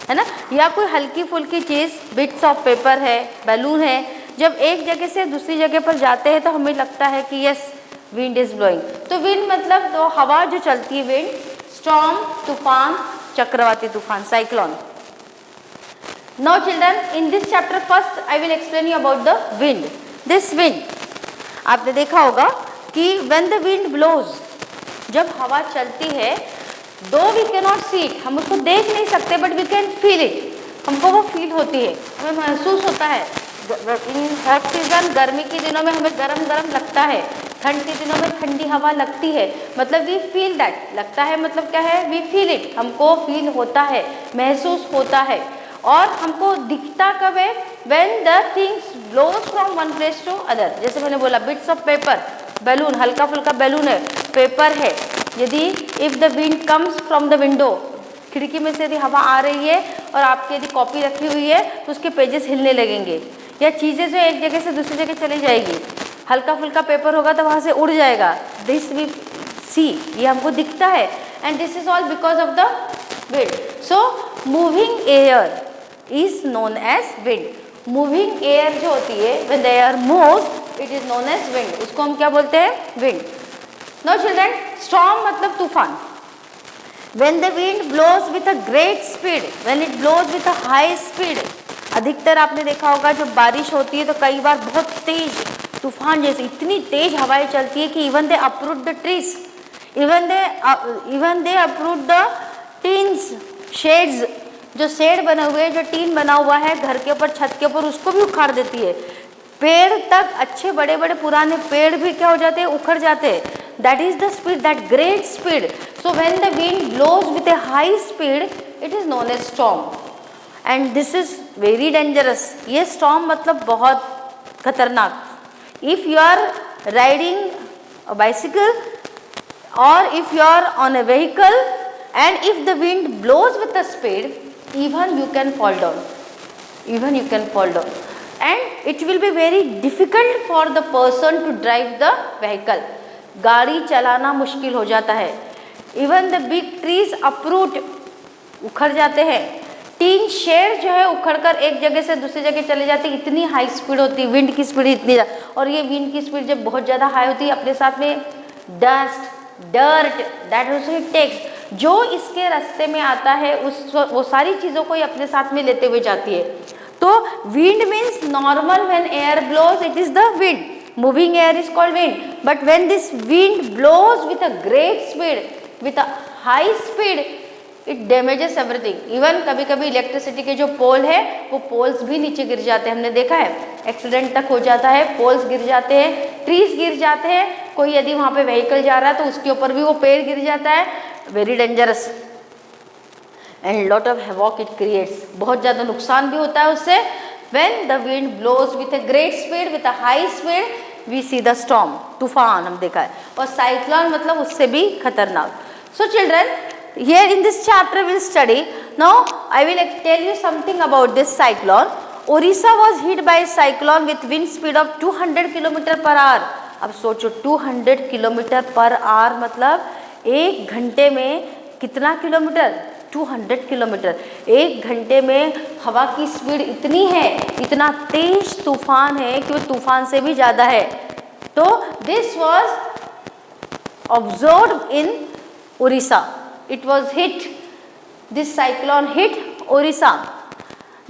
है ना। या कोई हल्की फुल्की चीज़, बिट्स ऑफ पेपर है, बैलून है, जब एक जगह से दूसरी जगह पर जाते हैं तो हमें लगता है कि यस विंड इज़ ब्लोइंग। तो विंड मतलब तो हवा जो चलती है, विंड, स्टॉर्म तूफान, चक्रवाती तूफान, cyclone. Now children, in this chapter first I will explain you about the wind. This wind, आपने देखा होगा कि when the wind blows, जब हवा चलती है, though we cannot see it, हम उसको देख नहीं सकते, but we can feel it, हमको वो फील होती है, हमें महसूस होता है। इन हॉट सीजन, गर्मी के दिनों में हमें गरम गरम लगता है, ठंड के दिनों में ठंडी हवा लगती है, मतलब वी फील दैट, लगता है मतलब क्या है, वी फील इट, हमको फील होता है, महसूस होता है। और हमको दिखता कब है? When the things blows from one place to other. जैसे मैंने बोला बिट्स ऑफ पेपर, बैलून, हल्का फुल्का बैलून है, पेपर है, यदि if the wind comes from the window, खिड़की में से यदि हवा आ रही है और आपकी यदि कॉपी रखी हुई है तो उसके पेजेस हिलने लगेंगे, या चीज़ें जो एक जगह से दूसरी जगह चली जाएगी, हल्का फुल्का पेपर होगा तो वहाँ से उड़ जाएगा, दिस वी सी, ये हमको दिखता है, and this is all because of the wind. So moving air is known as wind. Moving air जो होती है, when the air moves it is known as wind, उसको हम क्या बोलते हैं? विंड। नाउ चिल्ड्रन, स्टॉर्म मतलब तूफान। When the wind blows with a great speed, when it blows with a high speed, अधिकतर आपने देखा होगा जब बारिश होती है तो कई बार बहुत तेज तूफान जैसे इतनी तेज हवाएं चलती है कि even they uproot the trees, even they uproot the teens shades, जो शेड बने हुए हैं, जो टीन बना हुआ है घर के ऊपर, छत के ऊपर, उसको भी उखाड़ देती है। पेड़ तक, अच्छे बड़े बड़े पुराने पेड़ भी क्या हो जाते हैं? उखड़ जाते हैं। That is the speed, that great speed. So when the wind blows with a high speed, it is known as storm. And this is very dangerous. ये storm मतलब बहुत खतरनाक। If you are riding a bicycle or if you are on a vehicle and if the wind blows with a speed, even you can fall down. Even you can fall down. And it will be very difficult for the person to drive the vehicle. गाड़ी चलाना मुश्किल हो जाता है। Even the big trees uproot, उखड़ जाते हैं। Tin shed जो है उखड़कर एक जगह से दूसरी जगह चले जाते हैं, इतनी हाई स्पीड होती है, विंड की स्पीड इतनी, और ये विंड की स्पीड जब बहुत ज़्यादा हाई होती है अपने साथ में dust, dirt, that also it takes, जो इसके रास्ते में आता है वो सारी चीज़ों को ये अपने साथ में लेते हुए जाती है। तो wind means normal, when air blows it is the wind, moving air is called wind, but when this wind blows with a great speed, with a high speed, it damages everything. even कभी कभी electricity के जो पोल है वो poles भी नीचे गिर जाते हैं, हमने देखा है, एक्सीडेंट तक हो जाता है, पोल्स गिर जाते हैं, ट्रीज गिर जाते हैं, कोई यदि वहाँ पे व्हीकल जा रहा है तो उसके ऊपर भी वो पेड़ गिर जाता है, very dangerous and lot of havoc it creates, बहुत ज़्यादा नुकसान भी होता है उससे। When the wind blows with a great speed, with a high speed, we see the storm, तूफान हम देखा है, और साइक्लोन मतलब उससे भी खतरनाक। So children, here in this chapter we'll study. Now I will tell you something about this cyclone. Orissa was hit by a cyclone with wind speed of 200 km per hour. अब सोचो 200 km per hour मतलब एक घंटे में कितना kilometre? 200 kilometre. एक घंटे में हवा की स्पीड इतनी है, इतना तेज तूफान है कि वो तूफान से भी ज़्यादा है। तो this was observed in Orissa, it was hit, this cyclone hit Orissa.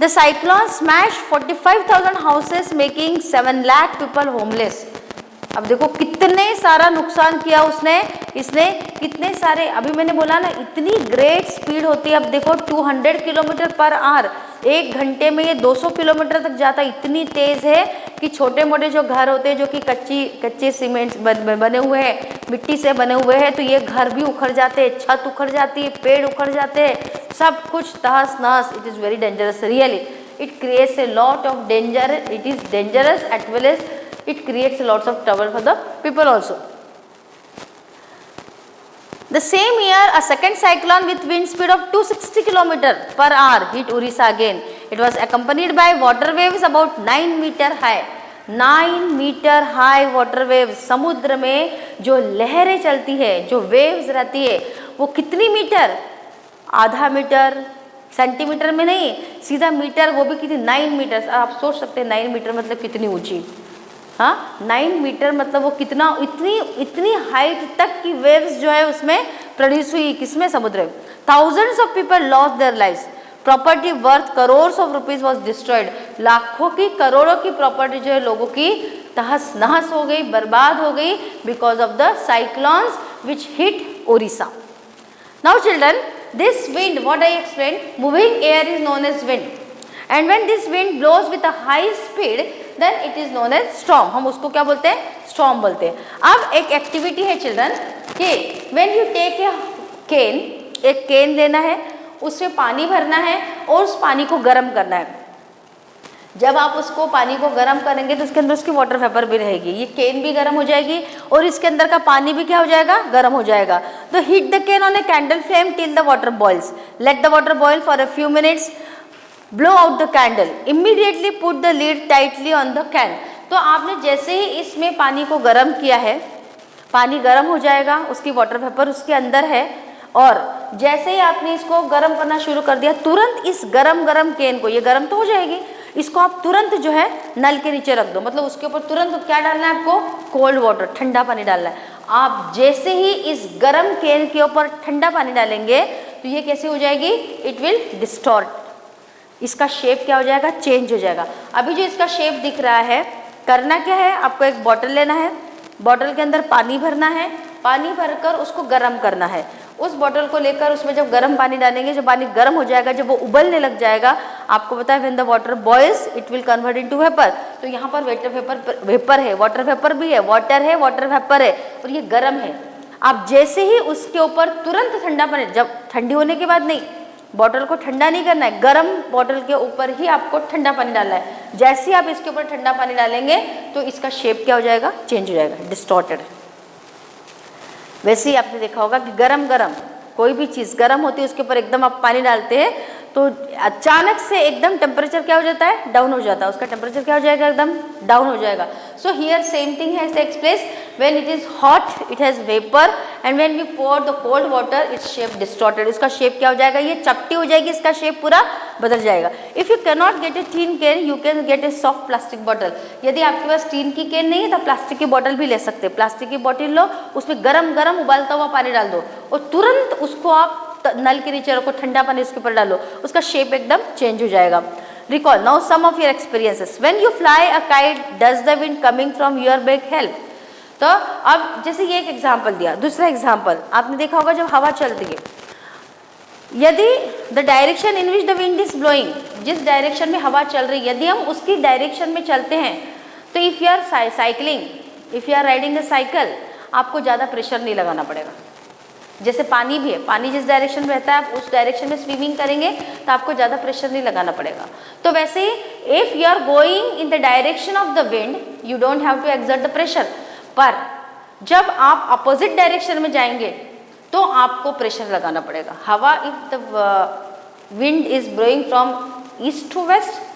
The cyclone smash 45,000 houses making 7 lakh people homeless. अब देखो कितने सारा नुकसान किया उसने, इसने कितने सारे, अभी मैंने बोला ना इतनी ग्रेट स्पीड होती है। अब देखो 200 किलोमीटर पर आवर, एक घंटे में ये 200 किलोमीटर तक जाता है, इतनी तेज़ है कि छोटे मोटे जो घर होते हैं जो कि कच्चे सीमेंट बने हुए हैं, मिट्टी से बने हुए हैं, तो ये घर भी उखड़ जाते हैं, छत उखड़ जाती है, पेड़ उखड़ जाते हैं, सब कुछ तहस नहस। It is very dangerous really, it creates a lot of danger, it is dangerous at well as it creates lots of trouble for the people also. The same year, a second cyclone with wind speed of 260 km per hour hit Orissa again. It was accompanied by water waves about 9 meter high. 9 metre high water waves, समुद्र में जो लहरें चलती है, जो waves रहती है, वो कितनी मीटर? आधा मीटर, सेंटीमीटर में नहीं, सीधा मीटर, वो भी कितनी? 9 मीटर। आप सोच सकते हैं 9 मीटर मतलब कितनी ऊंची, हाँ 9 मीटर मतलब वो कितना, इतनी हाइट तक की वेव्स जो है उसमें प्रोड्यूस हुई, किसमें? समुद्र में। Thousands of people lost their lives, property worth crores of rupees was destroyed. लाखों की, करोड़ों की प्रॉपर्टी जो है लोगों की तहस नहस हो गई, बर्बाद हो गई, because of the cyclones which hit Odisha. Now children, this wind, what I explain, moving air is known as wind, and when this wind blows with a high speed then it is known as storm. हम उसको क्या बोलते हैं? Storm बोलते हैं। अब एक activity है चिल्ड्रन कि व्हेन यू टेक ए केन, एक केन लेना है, उसमें पानी भरना है और उस पानी को गर्म करना है। जब आप उसको पानी को गर्म करेंगे तो उसके अंदर उसकी वाटर वेपर भी रहेगी, ये केन भी गर्म हो जाएगी और इसके अंदर का पानी भी क्या हो जाएगा, गर्म हो जाएगा। तो heat the can on a candle flame till the water boils, let the water boil for a few minutes, blow out the candle, immediately put the lid tightly on the can. तो आपने जैसे ही इसमें पानी को गर्म किया है, पानी गर्म हो जाएगा, उसकी वाटर वेपर उसके अंदर है, और जैसे ही आपने इसको गर्म करना शुरू कर दिया, तुरंत इस गरम केन को, ये गर्म तो हो जाएगी, इसको आप तुरंत जो है नल के नीचे रख दो, मतलब उसके ऊपर तुरंत क्या डालना है आपको, कोल्ड वाटर, ठंडा पानी डालना है। आप जैसे ही इस गरम केन के ऊपर ठंडा पानी डालेंगे तो ये कैसे हो जाएगी, इट विल डिस्टॉर्ट, इसका शेप क्या हो जाएगा, चेंज हो जाएगा। अभी जो इसका शेप दिख रहा है, करना क्या है, आपको एक बॉटल लेना है, बॉटल के अंदर पानी भरना है, पानी भरकर उसको गर्म करना है। उस बॉटल को लेकर उसमें जब गर्म पानी डालेंगे, जब पानी गर्म हो जाएगा, जब वो उबलने लग जाएगा, आपको पता है when the water boils it will convert into vapour. तो यहाँ पर वेपर है, वाटर वेपर भी है, वाटर वेपर है और ये गर्म है। आप जैसे ही उसके ऊपर तुरंत ठंडा पानी, जब ठंडी होने के बाद नहीं, बॉटल को ठंडा नहीं करना है, गर्म बॉटल के ऊपर ही आपको ठंडा पानी डालना है। जैसे ही आप इसके ऊपर ठंडा पानी डालेंगे तो इसका शेप क्या हो जाएगा, चेंज हो जाएगा, डिस्टॉर्टेड। वैसे ही आपने देखा होगा कि गरम कोई भी चीज़ गरम होती है, उसके ऊपर एकदम आप पानी डालते हैं तो अचानक से एकदम टेम्परेचर क्या हो जाता है, डाउन हो जाता है, उसका टेम्परेचर क्या हो जाएगा, एकदम डाउन हो जाएगा। So here same thing has takes place, when it is hot it has vapour and when we pour the cold water its shape distorted, इसका शेप क्या हो जाएगा, ये चपटी हो जाएगी, इसका शेप पूरा बदल जाएगा। If you can not gate A tin can you can get A soft plastic bottle. यदि आपके पास टीन की कैन नहीं है तो प्लास्टिक की बॉटल भी ले सकते हैं। प्लास्टिक की बॉटल लो, उसमें गरम उबालता हुआ पानी डाल दो और तुरंत उसको आप नल के नीचे रखो, ठंडा पानी उसके ऊपर डालो, उसका शेप एकदम चेंज हो जाएगा। Recall now some of your experiences. When you fly a kite, does the wind coming from your back help? तो अब जैसे ये एक एग्जाम्पल दिया, दूसरा एग्जाम्पल आपने देखा होगा, जब हवा चलती है, यदि the direction in which the wind is blowing, जिस डायरेक्शन में हवा चल रही है, यदि हम उसकी डायरेक्शन में चलते हैं तो if you are cycling, if you are riding the cycle, आपको ज़्यादा प्रेशर नहीं लगाना पड़ेगा। जैसे पानी भी है, पानी जिस डायरेक्शन में रहता है आप उस डायरेक्शन में स्विमिंग करेंगे तो आपको ज़्यादा प्रेशर नहीं लगाना पड़ेगा। तो वैसे ही if you are going in the direction of the wind you don't have to exert the pressure, पर जब आप अपोजिट डायरेक्शन में जाएंगे तो आपको प्रेशर लगाना पड़ेगा। हवा, if the wind is blowing from east to west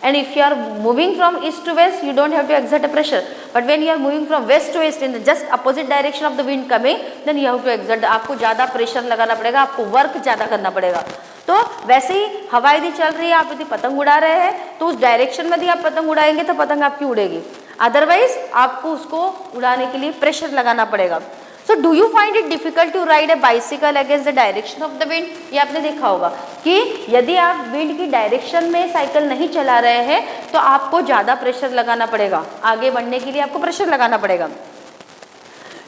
and if you are moving from east to west you don't have to exert a pressure, but when you are moving from west to east in the just opposite direction of the wind coming then you have to exert, आपको ज़्यादा pressure लगाना पड़ेगा, आपको work ज़्यादा करना पड़ेगा। तो वैसे ही हवा यदि चल रही है, आप यदि पतंग उड़ा रहे हैं तो उस डायरेक्शन में यदि आप पतंग उड़ाएंगे तो पतंग आपकी उड़ेगी, अदरवाइज आपको उसको उड़ाने के लिए प्रेशर लगाना पड़ेगा। So do you find it difficult to ride a bicycle against the direction of the wind? ये आपने देखा होगा कि यदि आप विंड की डायरेक्शन में साइकिल नहीं चला रहे हैं तो आपको ज़्यादा प्रेशर लगाना पड़ेगा, आगे बढ़ने के लिए आपको प्रेशर लगाना पड़ेगा।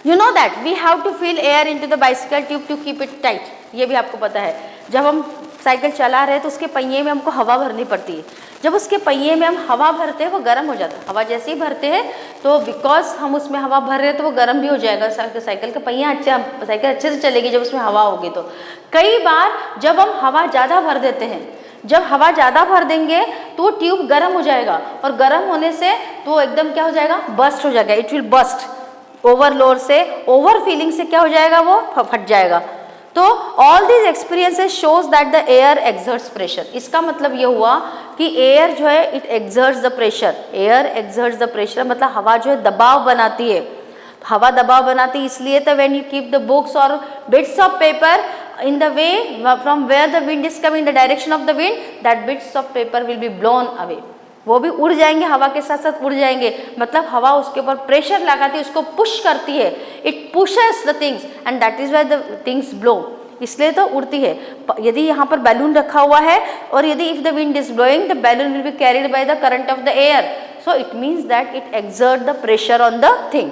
You know that we have to fill air into the bicycle tube to keep it tight, ये भी आपको पता है। जब हम साइकिल चला रहे हैं तो उसके पहिए में हमको हवा भरनी पड़ती है, जब उसके पहिए में हम हवा भरते हैं वो गर्म हो जाता है। हवा जैसे ही भरते हैं तो बिकॉज हम उसमें हवा भर रहे हैं तो वो गर्म भी हो जाएगा, साइकिल का पहिया साइकिल अच्छे से चलेगी जब उसमें हवा होगी। तो कई बार जब हम हवा ज़्यादा भर देते हैं, जब हवा ज़्यादा भर देंगे तो ट्यूब गर्म हो जाएगा और गर्म होने से तो एकदम क्या हो जाएगा, बस्ट हो जाएगा, इट विल बस्ट। ओवरलोड से, ओवर फीलिंग से क्या हो जाएगा, वो फट जाएगा। तो all these experiences shows that the air exerts pressure. इसका मतलब ये हुआ कि एयर जो है it exerts the pressure, air exerts the pressure मतलब हवा जो है दबाव बनाती है। हवा दबाव बनाती है इसलिए तो when you keep the books और bits of paper in the way from where the wind is coming, the direction of the wind, that bits of paper will be blown away, वो भी उड़ जाएंगे, हवा के साथ साथ उड़ जाएंगे। मतलब हवा उसके ऊपर प्रेशर लगाती है, उसको पुश करती है, it pushes the things and that is why the things blow, इसलिए तो उड़ती है। यदि यहाँ पर बैलून रखा हुआ है और यदि if the wind is blowing the balloon will be carried by the current of the air, so it means that it exert the pressure on the thing.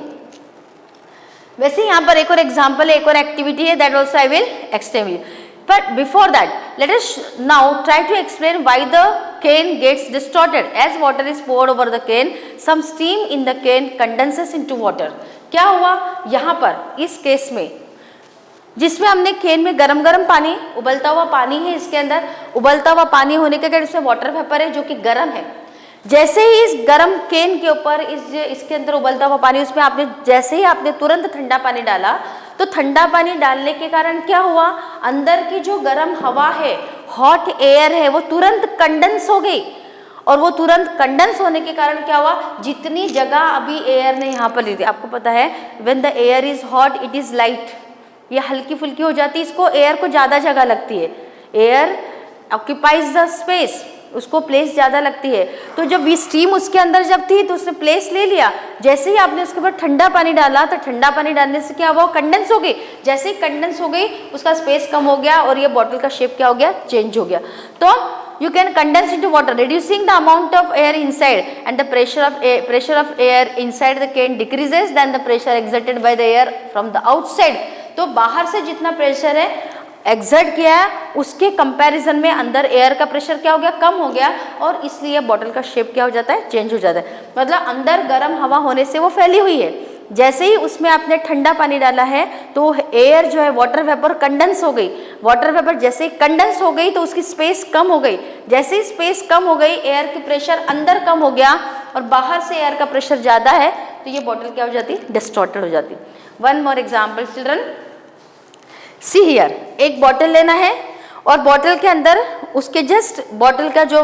वैसे यहाँ पर एक और एग्जाम्पल है, एक और एक्टिविटी है, that also I will explain you. But before that, let us now try to explain why the cane gets distorted. As water is poured over the cane, some steam in the cane condenses into water. क्या हुआ यहाँ पर इस case में जिसमें हमने केन में गरम गरम पानी, उबलता हुआ पानी है इसके अंदर, उबलता हुआ पानी होने के कारण इसमें वाटर वेपर है जो कि गर्म है। जैसे ही इस गर्म केन के ऊपर इसके अंदर उबलता हुआ पानी, उसमें आपने जैसे ही आपने तुरंत ठंडा पानी डाला, तो ठंडा पानी डालने के कारण क्या हुआ, अंदर की जो गर्म हवा है, हॉट एयर है, वो तुरंत कंडेंस हो गई। और वो तुरंत कंडेंस होने के कारण क्या हुआ, जितनी जगह अभी एयर ने यहाँ पर ली थी, आपको पता है when the air is hot it is light, ये हल्की फुल्की हो जाती है, इसको एयर को ज़्यादा जगह लगती है, एयर ऑक्यूपाइज द स्पेस, उसको प्लेस ज़्यादा लगती है। तो जब ये स्टीम उसके अंदर जब थी तो उसने प्लेस ले लिया, जैसे ही आपने उसके ऊपर ठंडा पानी डाला तो ठंडा पानी डालने से क्या हुआ, कंडेंस हो गई। जैसे ही कंडेंस हो गई उसका स्पेस कम हो गया और ये बॉटल का शेप क्या हो गया, चेंज हो गया। तो you can condense into water reducing the amount of air inside and the pressure of air inside the can decreases than the pressure exerted by the air from the outside। तो बाहर से जितना pressure है exert किया है उसके comparison में अंदर एयर का प्रेशर क्या हो गया, कम हो गया, और इसलिए बॉटल का शेप क्या हो जाता है, चेंज हो जाता है। मतलब अंदर गर्म हवा होने से वो फैली हुई है, जैसे ही उसमें आपने ठंडा पानी डाला है तो एयर जो है वाटर वेपर कंडेंस हो गई, वाटर वेपर जैसे ही कंडेंस हो गई तो उसकी स्पेस कम हो गई, जैसे ही स्पेस कम हो गई एयर की प्रेशर अंदर कम हो गया और बाहर से एयर का प्रेशर ज़्यादा है, तो ये बॉटल क्या हो जाती, डिस्टॉर्टेड हो जाती। One more example children, see here, एक बॉटल लेना है और बॉटल के अंदर उसके जस्ट बॉटल का जो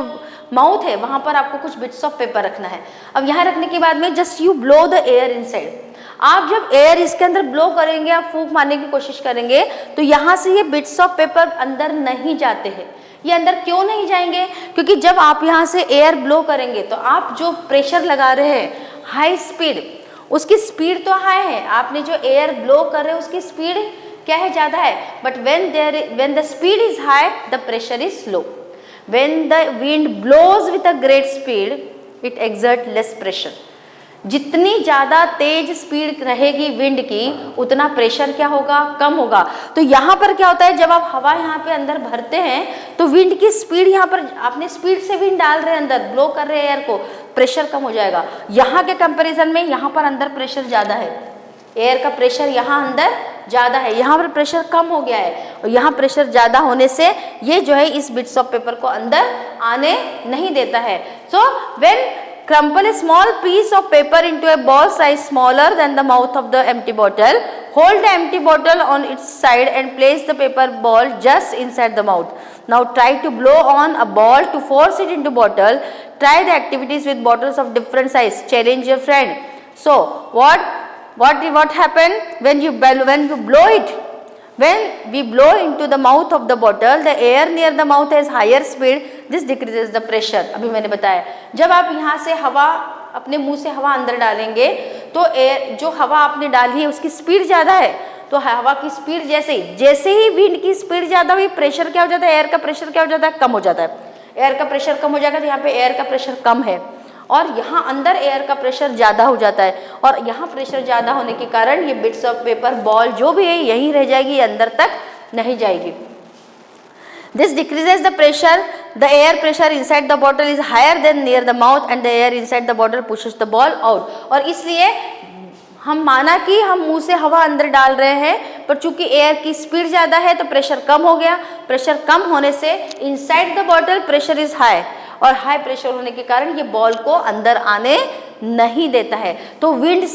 माउथ है वहाँ पर आपको कुछ बिट्स ऑफ पेपर रखना है। अब यहाँ रखने के बाद में just you blow the air inside, आप जब एयर इसके अंदर ब्लो करेंगे, आप फूंक मारने की कोशिश करेंगे तो यहाँ से ये बिट्स ऑफ पेपर अंदर नहीं जाते हैं। ये अंदर क्यों नहीं जाएंगे, क्योंकि जब आप यहाँ से एयर ब्लो करेंगे तो आप जो प्रेशर लगा रहे हैं हाई स्पीड, उसकी स्पीड तो हाई है, आपने जो एयर ब्लो कर रहे हैं उसकी स्पीड क्या है, ज़्यादा है, but when the speed is high the pressure is low। when the wind blows with a great speed it exerts less pressure। जितनी ज़्यादा तेज स्पीड रहेगी विंड की उतना प्रेशर क्या होगा, कम होगा। तो यहाँ पर क्या होता है, जब आप हवा यहाँ पे अंदर भरते हैं तो विंड की स्पीड, यहाँ पर आपने स्पीड से विंड डाल रहे हैं अंदर, ब्लो कर रहे हैं एयर को, प्रेशर कम हो जाएगा। यहाँ के कंपैरिजन में यहाँ पर अंदर प्रेशर ज़्यादा है, एयर का प्रेशर यहाँ अंदर ज़्यादा है, यहाँ पर प्रेशर कम हो गया है, और यहाँ प्रेशर ज़्यादा होने से ये जो है इस बिट्स ऑफ पेपर को अंदर आने नहीं देता है। So when crumple a small piece of paper into a ball size smaller than the mouth of the empty bottle, hold the empty bottle on its side and place the paper ball just inside the mouth। Now try to blow on a ball to force it into bottle। Try the activities with bottles of different size, challenge your friend। So what happened when you blow it, when we blow into the mouth of the bottle the air near the mouth has higher speed, this decreases the pressure। अभी मैंने बताया जब आप यहाँ से हवा, अपने मुंह से हवा अंदर डालेंगे तो एयर, जो हवा आपने डाली है उसकी स्पीड ज़्यादा है, तो हवा की स्पीड जैसे ही विंड की स्पीड ज़्यादा हुई प्रेशर क्या हो जाता है, एयर का प्रेशर क्या हो जाता है, कम हो जाता है। एयर का प्रेशर कम हो जाएगा तो यहाँ पे एयर का प्रेशर कम है और यहाँ अंदर एयर का प्रेशर ज़्यादा हो जाता है, और यहाँ प्रेशर ज़्यादा होने के कारण ये बिट्स ऑफ पेपर बॉल जो भी है यहीं रह जाएगी, अंदर तक नहीं जाएगी। This decreases the pressure, the air pressure inside the bottle is higher than near the mouth and the air inside the bottle pushes the ball out। और इसलिए हम माना कि हम मुंह से हवा अंदर डाल रहे हैं, पर चूंकि एयर की स्पीड ज़्यादा है तो प्रेशर कम हो गया, प्रेशर कम होने से inside the bottle pressure is high, और हाई प्रेशर होने के कारण ये बॉल को अंदर आने नहीं देता है। तो विंड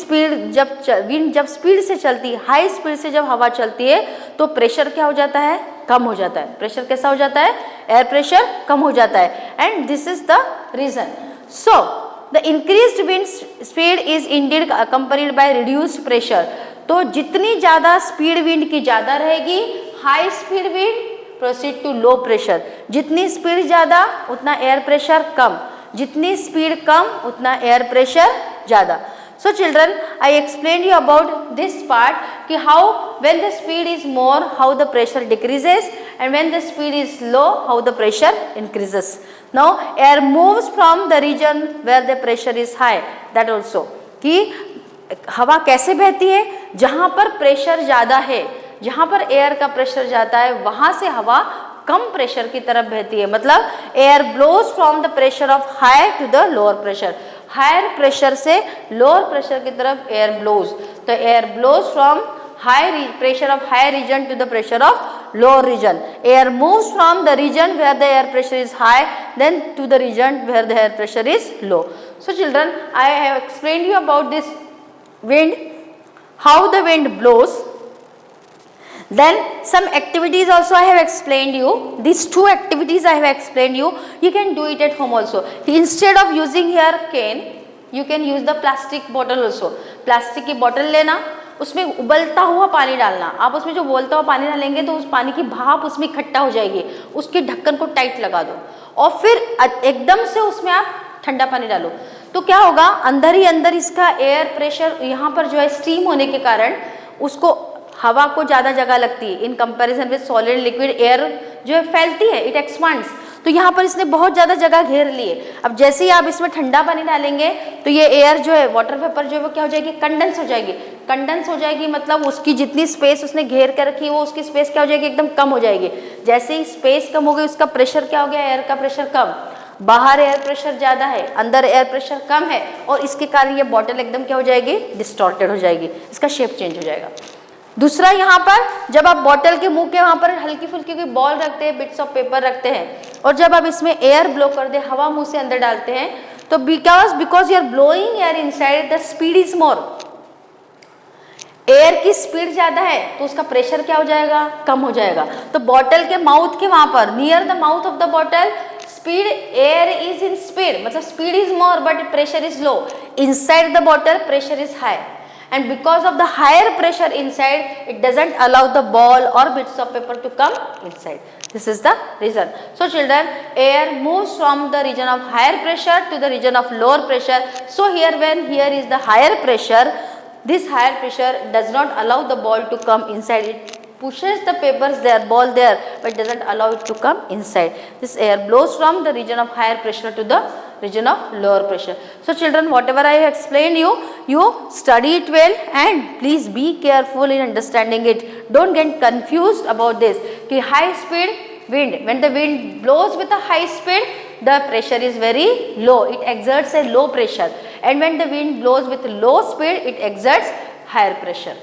जब स्पीड से चलती है, हाई स्पीड से जब हवा चलती है तो प्रेशर क्या हो जाता है, कम हो जाता है। प्रेशर कैसा हो जाता है, एयर प्रेशर कम हो जाता है, and this is the reason. So the increased wind speed is indeed accompanied by reduced pressure. तो जितनी ज़्यादा स्पीड विंड की ज़्यादा रहेगी, high speed wind proceed to low pressure, जितनी स्पीड ज़्यादा उतना एयर प्रेशर कम, जितनी स्पीड कम उतना एयर प्रेशर ज़्यादा। So children, I explained you about this part कि how when the speed is more how the pressure decreases and when the speed is low how the pressure increases। Now air moves from the region where the pressure is high, that also कि हवा कैसे बहती है, जहाँ पर pressure ज़्यादा है, जहाँ पर एयर का प्रेशर जाता है वहाँ से हवा कम प्रेशर की तरफ बहती है। मतलब air blows from the pressure of high to the lower pressure, higher pressure से लोअर प्रेशर की तरफ एयर ब्लोज। तो air blows from pressure of higher region to the pressure of lower region. Air moves from the region where the air pressure is high then to the region where the air pressure is low. So children, I have explained you about this wind, how the wind blows. Then some activities also I have explained you. These two activities I have explained you. You can do it at home also. Instead of using here cane, you can use the plastic bottle also. Plastic की बोतल लेना, उसमें उबलता हुआ पानी डालना. आप उसमें जो उबलता हुआ पानी डालेंगे तो उस पानी की भाप उसमें इकट्ठा हो जाएगी. उसके ढक्कन को टाइट लगा दो और फिर एकदम से उसमें आप ठंडा पानी डालो. तो क्या होगा, अंदर ही अंदर इसका एयर प्रेशर यहाँ पर जो है स्टीम होने के कारण उसको हवा को ज़्यादा जगह लगती है. In comparison with solid liquid air जो है फैलती है, इट एक्सपांड्स. तो यहाँ पर इसने बहुत ज़्यादा जगह घेर ली है. अब जैसे ही आप इसमें ठंडा पानी डालेंगे तो ये एयर जो है, वाटर वेपर जो है वो क्या हो जाएगी, कंडेंस हो जाएगी. कंडेंस हो जाएगी मतलब उसकी जितनी स्पेस उसने घेर कर रखी है वो उसकी स्पेस क्या हो जाएगी, एकदम कम हो जाएगी. जैसे ही स्पेस कम हो गई उसका प्रेशर क्या हो गया, एयर का प्रेशर कम. बाहर एयर प्रेशर ज़्यादा है, अंदर एयर प्रेशर कम है और इसके कारण ये बॉटल एकदम क्या हो जाएगी, डिस्टॉर्टेड हो जाएगी. इसका शेप चेंज हो जाएगा. दूसरा, यहाँ पर जब आप बॉटल के मुंह के वहाँ पर हल्की फुल्की कोई बॉल रखते हैं, बिट्स ऑफ पेपर रखते हैं और जब आप इसमें एयर ब्लो कर दे, हवा मुंह से अंदर डालते हैं तो because you are blowing air inside, the speed is more. Air की स्पीड ज़्यादा है तो उसका प्रेशर क्या हो जाएगा, कम हो जाएगा. तो बॉटल के माउथ के वहाँ पर, near the mouth of the bottle, speed, air is in speed, मतलब speed is more but pressure is low. Inside the bottle pressure is high. And because of the higher pressure inside, it doesn't allow the ball or bits of paper to come inside. This is the reason. So children, air moves from the region of higher pressure to the region of lower pressure. So here is the higher pressure, this higher pressure does not allow the ball to come inside. It pushes the papers there, ball there, but doesn't allow it to come inside. This air blows from the region of higher pressure to the region of lower pressure. So children, whatever I have explained you study it well and please be careful in understanding it. Don't get confused about this. कि high speed wind, when the wind blows with a high speed, the pressure is very low. It exerts a low pressure. And when the wind blows with low speed, it exerts higher pressure.